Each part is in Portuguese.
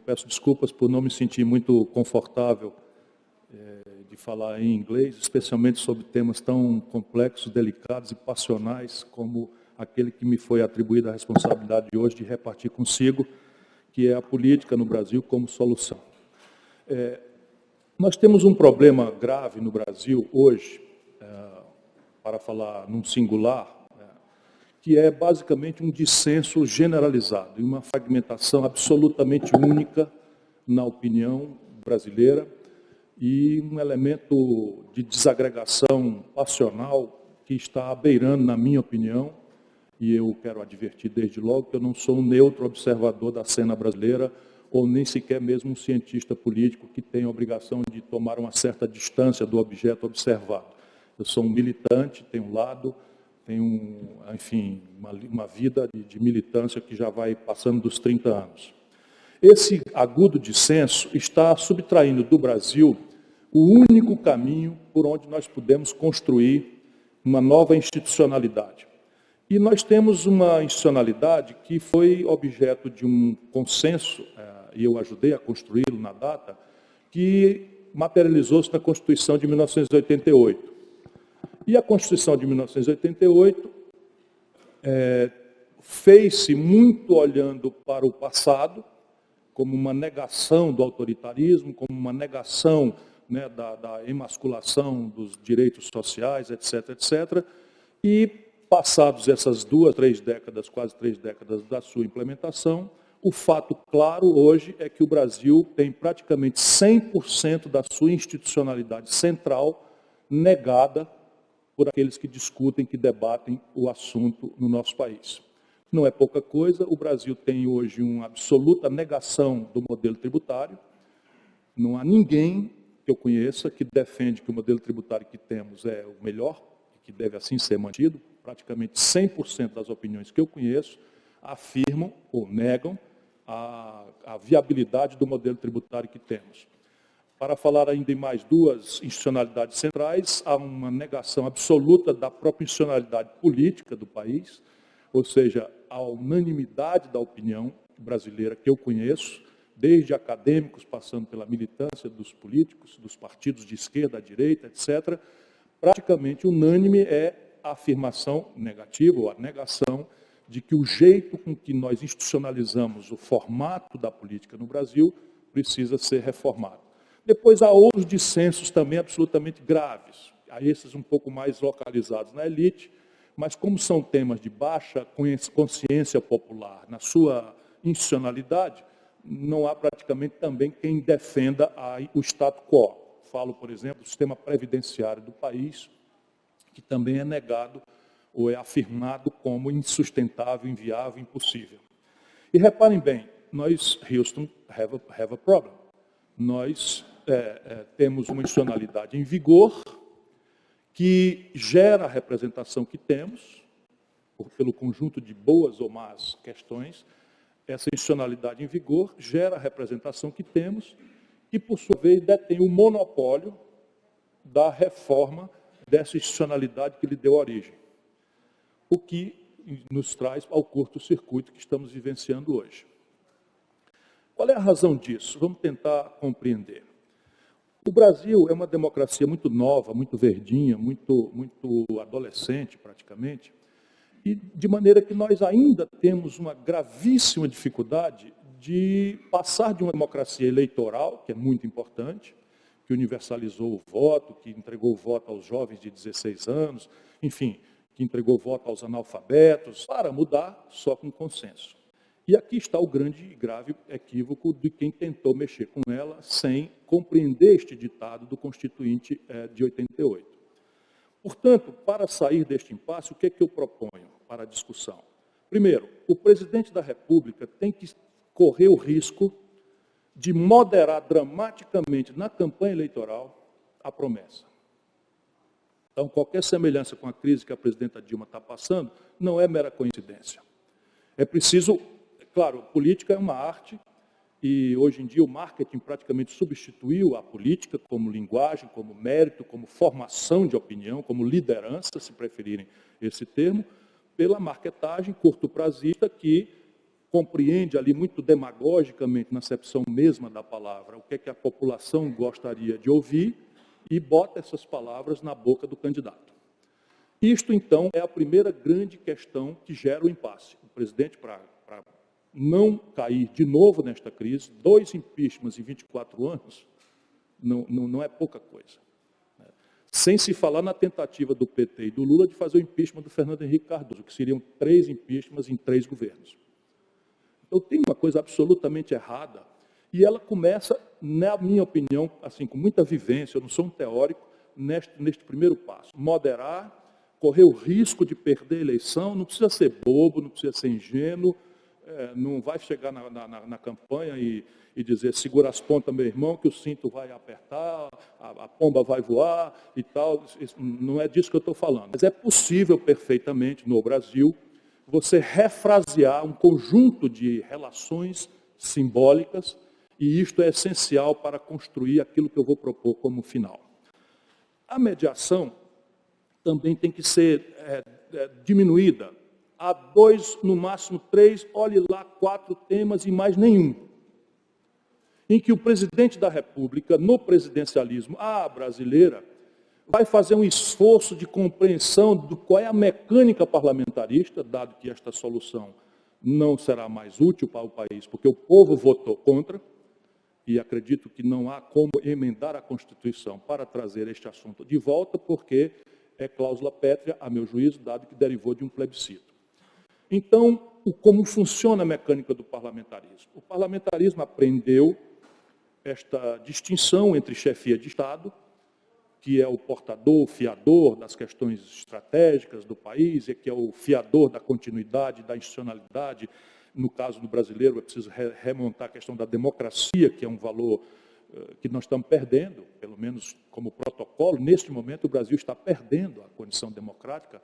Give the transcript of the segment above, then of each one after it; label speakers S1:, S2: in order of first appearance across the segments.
S1: peço desculpas por não me sentir muito confortável de falar em inglês, especialmente sobre temas tão complexos, delicados e passionais como aquele que me foi atribuída a responsabilidade de hoje de repartir consigo, que é a política no Brasil como solução. Nós temos um problema grave no Brasil hoje, para falar num singular, que é basicamente um dissenso generalizado e uma fragmentação absolutamente única na opinião brasileira e um elemento de desagregação passional que está abeirando, na minha opinião, e eu quero advertir desde logo que eu não sou um neutro observador da cena brasileira ou nem sequer mesmo um cientista político que tem a obrigação de tomar uma certa distância do objeto observado. Eu sou um militante, tenho um lado, tenho, enfim, uma vida de militância que já vai passando dos 30 anos. Esse agudo dissenso está subtraindo do Brasil o único caminho por onde nós podemos construir uma nova institucionalidade. E nós temos uma institucionalidade que foi objeto de um consenso, e eu ajudei a construí-lo na data, que materializou-se na Constituição de 1988. E a Constituição de 1988 fez-se muito olhando para o passado, como uma negação do autoritarismo, como uma negação, né, da emasculação dos direitos sociais, etc., etc., e passados essas 2, 3 décadas, quase 3 décadas da sua implementação, o fato claro hoje é que o Brasil tem praticamente 100% da sua institucionalidade central negada por aqueles que discutem, que debatem o assunto no nosso país. Não é pouca coisa, o Brasil tem hoje uma absoluta negação do modelo tributário. Não há ninguém que eu conheça que defende que o modelo tributário que temos é o melhor, que deve assim ser mantido. Praticamente 100% das opiniões que eu conheço afirmam ou negam a viabilidade do modelo tributário que temos. Para falar ainda em mais 2 institucionalidades centrais, há uma negação absoluta da própria institucionalidade política do país, ou seja, a unanimidade da opinião brasileira que eu conheço, desde acadêmicos, passando pela militância dos políticos, dos partidos de esquerda, à direita, etc., praticamente unânime é a afirmação negativa, ou a negação, de que o jeito com que nós institucionalizamos o formato da política no Brasil precisa ser reformado. Depois há outros dissensos também absolutamente graves, há esses um pouco mais localizados na elite, mas como são temas de baixa consciência popular na sua institucionalidade, não há praticamente também quem defenda o status quo. Falo, por exemplo, do sistema previdenciário do país, que também é negado ou é afirmado como insustentável, inviável, impossível. E reparem bem, nós, Houston, have a problem. Nós temos uma institucionalidade em vigor que gera a representação que temos, pelo conjunto de boas ou más questões, essa institucionalidade em vigor gera a representação que temos e, por sua vez, detém o monopólio da reforma dessa institucionalidade que lhe deu origem. O que nos traz ao curto-circuito que estamos vivenciando hoje. Qual é a razão disso? Vamos tentar compreender. O Brasil é uma democracia muito nova, muito verdinha, muito adolescente praticamente, e de maneira que nós ainda temos uma gravíssima dificuldade de passar de uma democracia eleitoral, que é muito importante, que universalizou o voto, que entregou o voto aos jovens de 16 anos, enfim, que entregou o voto aos analfabetos, para mudar só com consenso. E aqui está o grande e grave equívoco de quem tentou mexer com ela sem compreender este ditado do Constituinte de 88. Portanto, para sair deste impasse, o que é que eu proponho para a discussão? Primeiro, o presidente da República tem que correr o risco de moderar dramaticamente na campanha eleitoral a promessa. Então, qualquer semelhança com a crise que a presidenta Dilma está passando não é mera coincidência. É preciso, claro, política é uma arte e hoje em dia o marketing praticamente substituiu a política como linguagem, como mérito, como formação de opinião, como liderança, se preferirem esse termo, pela marketagem curto-prazista que compreende ali muito demagogicamente, na acepção mesma da palavra, o que é que a população gostaria de ouvir e bota essas palavras na boca do candidato. Isto, então, é a primeira grande questão que gera o impasse. O presidente, para não cair de novo nesta crise, 2 impeachments em 24 anos, não é pouca coisa. Sem se falar na tentativa do PT e do Lula de fazer o impeachment do Fernando Henrique Cardoso, que seriam 3 impeachments em 3 governos. Então, tem uma coisa absolutamente errada, e ela começa, na minha opinião, assim, com muita vivência, eu não sou um teórico, neste primeiro passo. Moderar, correr o risco de perder a eleição, não precisa ser bobo, não precisa ser ingênuo, não vai chegar na campanha e dizer, segura as pontas, meu irmão, que o cinto vai apertar, a pomba vai voar e tal. Não é disso que eu estou falando. Mas é possível perfeitamente, no Brasil, você refrasear um conjunto de relações simbólicas, e isto é essencial para construir aquilo que eu vou propor como final. A mediação também tem que ser diminuída a 2, no máximo 3, olhe lá, 4 temas e mais nenhum. Em que o presidente da República, no presidencialismo brasileira, vai fazer um esforço de compreensão do qual é a mecânica parlamentarista, dado que esta solução não será mais útil para o país, porque o povo votou contra, e acredito que não há como emendar a Constituição para trazer este assunto de volta, porque é cláusula pétrea, a meu juízo, dado que derivou de um plebiscito. Então, como funciona a mecânica do parlamentarismo? O parlamentarismo aprendeu esta distinção entre chefia de Estado, que é o portador, o fiador das questões estratégicas do país, e que é o fiador da continuidade, da institucionalidade. No caso do brasileiro, é preciso remontar a questão da democracia, que é um valor que nós estamos perdendo, pelo menos como protocolo. Neste momento, o Brasil está perdendo a condição democrática,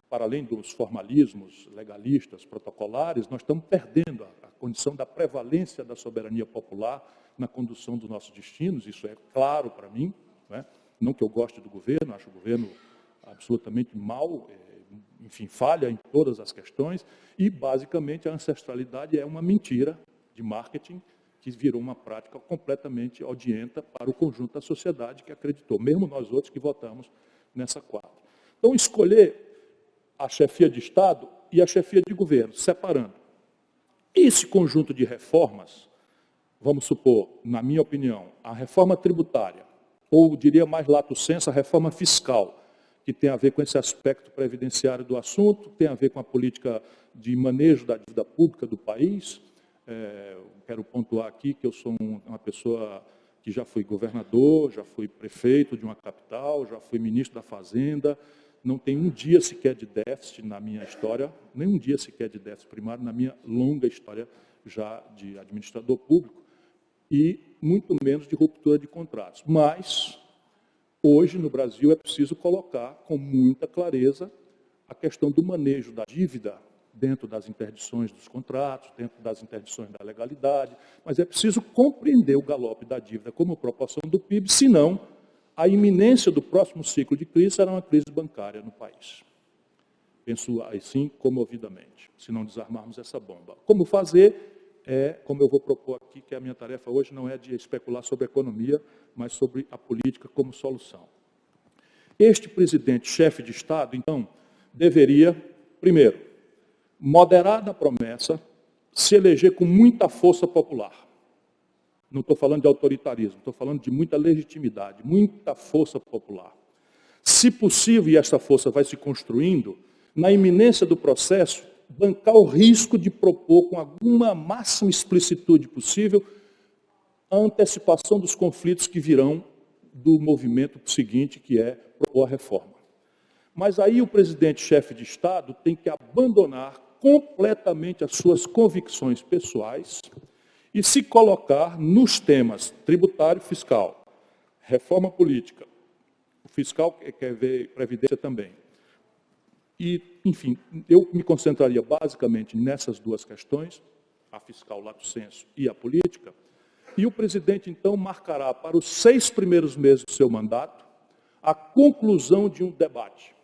S1: para além dos formalismos legalistas, protocolares, nós estamos perdendo a condição da prevalência da soberania popular na condução dos nossos destinos. Isso é claro para mim, não é? Não que eu goste do governo, acho o governo absolutamente mau, enfim, falha em todas as questões, e basicamente a ancestralidade é uma mentira de marketing que virou uma prática completamente odienta para o conjunto da sociedade que acreditou, mesmo nós outros que votamos nessa quadra. Então, escolher a chefia de Estado e a chefia de governo, separando. Esse conjunto de reformas, vamos supor, na minha opinião, a reforma tributária, ou diria mais lato sensu, a reforma fiscal, que tem a ver com esse aspecto previdenciário do assunto, tem a ver com a política de manejo da dívida pública do país. Quero pontuar aqui que eu sou uma pessoa que já fui governador, já fui prefeito de uma capital, já fui ministro da Fazenda, não tem um dia sequer de déficit na minha história, nem um dia sequer de déficit primário na minha longa história já de administrador público, e muito menos de ruptura de contratos. Mas, hoje, no Brasil, é preciso colocar com muita clareza a questão do manejo da dívida dentro das interdições dos contratos, dentro das interdições da legalidade, mas é preciso compreender o galope da dívida como proporção do PIB, senão a iminência do próximo ciclo de crise será uma crise bancária no país. Penso assim comovidamente, se não desarmarmos essa bomba. Como fazer? Como eu vou propor aqui, que a minha tarefa hoje não é de especular sobre a economia, mas sobre a política como solução. Este presidente, chefe de Estado, então, deveria, primeiro, moderar na promessa, se eleger com muita força popular. Não estou falando de autoritarismo, estou falando de muita legitimidade, muita força popular. Se possível, e essa força vai se construindo, na iminência do processo, bancar o risco de propor com alguma máxima explicitude possível a antecipação dos conflitos que virão do movimento seguinte, que é propor a reforma. Mas aí o presidente chefe de Estado tem que abandonar completamente as suas convicções pessoais e se colocar nos temas tributário e fiscal, reforma política, o fiscal quer ver previdência também. E, enfim, eu me concentraria basicamente nessas duas questões, a fiscal lato sensu e a política, e o presidente, então, marcará para os 6 primeiros meses do seu mandato a conclusão de um debate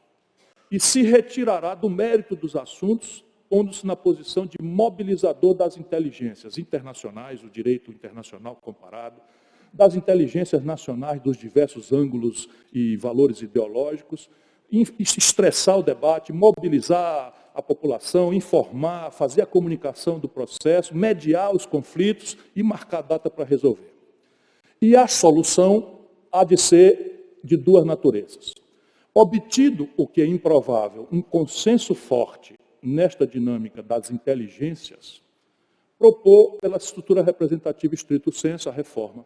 S1: e se retirará do mérito dos assuntos, pondo-se na posição de mobilizador das inteligências internacionais, o direito internacional comparado, das inteligências nacionais dos diversos ângulos e valores ideológicos, estressar o debate, mobilizar a população, informar, fazer a comunicação do processo, mediar os conflitos e marcar data para resolver. E a solução há de ser de duas naturezas. Obtido o que é improvável, um consenso forte nesta dinâmica das inteligências, propor pela estrutura representativa estrito sensu a reforma.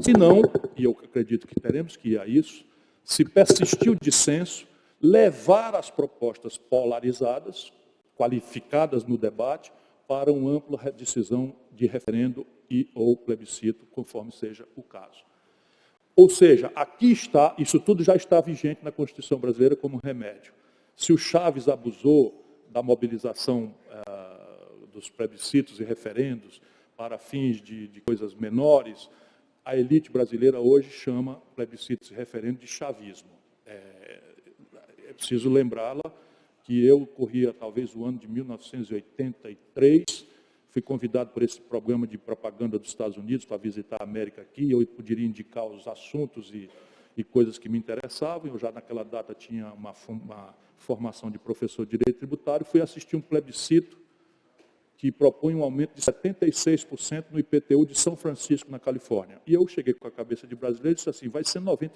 S1: Se não, e eu acredito que teremos que ir a isso, se persistir o dissenso, levar as propostas polarizadas, qualificadas no debate, para uma ampla decisão de referendo e ou plebiscito, conforme seja o caso. Ou seja, aqui está, isso tudo já está vigente na Constituição brasileira como remédio. Se o Chaves abusou da mobilização dos plebiscitos e referendos para fins de coisas menores, a elite brasileira hoje chama plebiscitos e referendos de chavismo. É preciso lembrá-la que eu corria talvez o ano de 1983, fui convidado por esse programa de propaganda dos Estados Unidos para visitar a América aqui, eu poderia indicar os assuntos e coisas que me interessavam, eu já naquela data tinha uma formação de professor de direito tributário, fui assistir um plebiscito que propõe um aumento de 76% no IPTU de São Francisco, na Califórnia. E eu cheguei com a cabeça de brasileiro e disse assim, vai ser 92%.